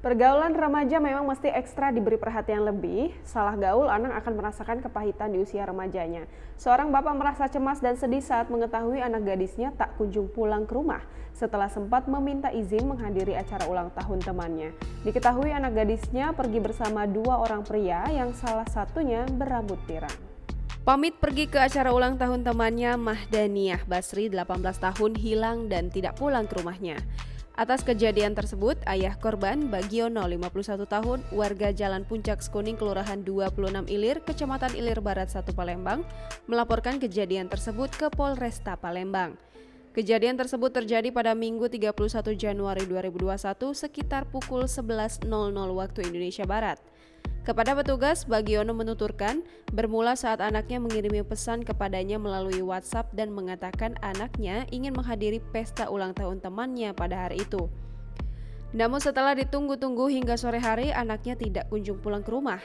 Pergaulan remaja memang mesti ekstra diberi perhatian lebih. Salah gaul, anak akan merasakan kepahitan di usia remajanya. Seorang bapak merasa cemas dan sedih saat mengetahui anak gadisnya tak kunjung pulang ke rumah setelah sempat meminta izin menghadiri acara ulang tahun temannya. Diketahui anak gadisnya pergi bersama dua orang pria yang salah satunya berambut pirang. Pamit pergi ke acara ulang tahun temannya, Mahdaniah Basri, 18 tahun, hilang dan tidak pulang ke rumahnya. Atas kejadian tersebut, ayah korban, Bagiono, 51 tahun, warga Jalan Puncak Sekuning, Kelurahan 26 Ilir, Kecamatan Ilir Barat 1 Palembang, melaporkan kejadian tersebut ke Polresta Palembang. Kejadian tersebut terjadi pada Minggu 31 Januari 2021 sekitar pukul 11.00 waktu Indonesia Barat. Kepada petugas, Bagiono menuturkan bermula saat anaknya mengirimi pesan kepadanya melalui WhatsApp dan mengatakan anaknya ingin menghadiri pesta ulang tahun temannya pada hari itu. Namun setelah ditunggu-tunggu hingga sore hari, anaknya tidak kunjung pulang ke rumah.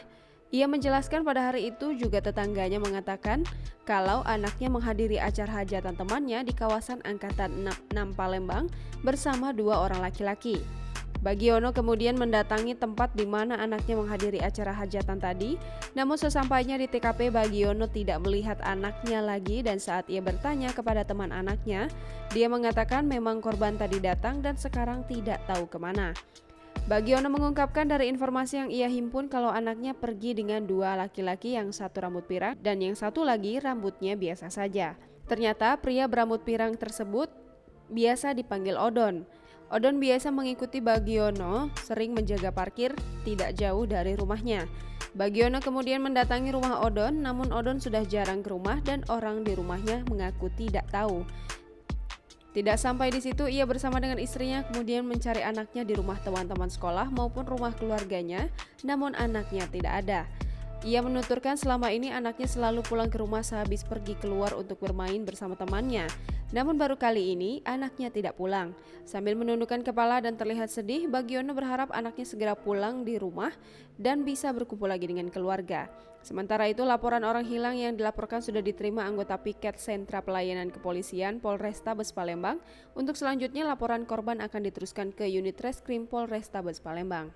Ia menjelaskan pada hari itu juga tetangganya mengatakan kalau anaknya menghadiri acara hajatan temannya di kawasan Angkatan 6 Palembang bersama dua orang laki-laki. Bagiono kemudian mendatangi tempat di mana anaknya menghadiri acara hajatan tadi, namun sesampainya di TKP Bagiono tidak melihat anaknya lagi dan saat ia bertanya kepada teman anaknya, dia mengatakan memang korban tadi datang dan sekarang tidak tahu kemana. Bagiono mengungkapkan dari informasi yang ia himpun kalau anaknya pergi dengan dua laki-laki, yang satu rambut pirang dan yang satu lagi rambutnya biasa saja. Ternyata pria berambut pirang tersebut biasa dipanggil Odon. Odon biasa mengikuti Bagiono, sering menjaga parkir tidak jauh dari rumahnya. Bagiono kemudian mendatangi rumah Odon, namun Odon sudah jarang ke rumah dan orang di rumahnya mengaku tidak tahu. Tidak sampai di situ, ia bersama dengan istrinya kemudian mencari anaknya di rumah teman-teman sekolah maupun rumah keluarganya, namun anaknya tidak ada. Ia menuturkan selama ini anaknya selalu pulang ke rumah sehabis pergi keluar untuk bermain bersama temannya. Namun baru kali ini anaknya tidak pulang. Sambil menundukkan kepala dan terlihat sedih, Bagiono berharap anaknya segera pulang di rumah dan bisa berkumpul lagi dengan keluarga. Sementara itu, laporan orang hilang yang dilaporkan sudah diterima anggota piket Sentra Pelayanan Kepolisian Polrestabes Palembang. Untuk selanjutnya laporan korban akan diteruskan ke unit Reskrim Polrestabes Palembang.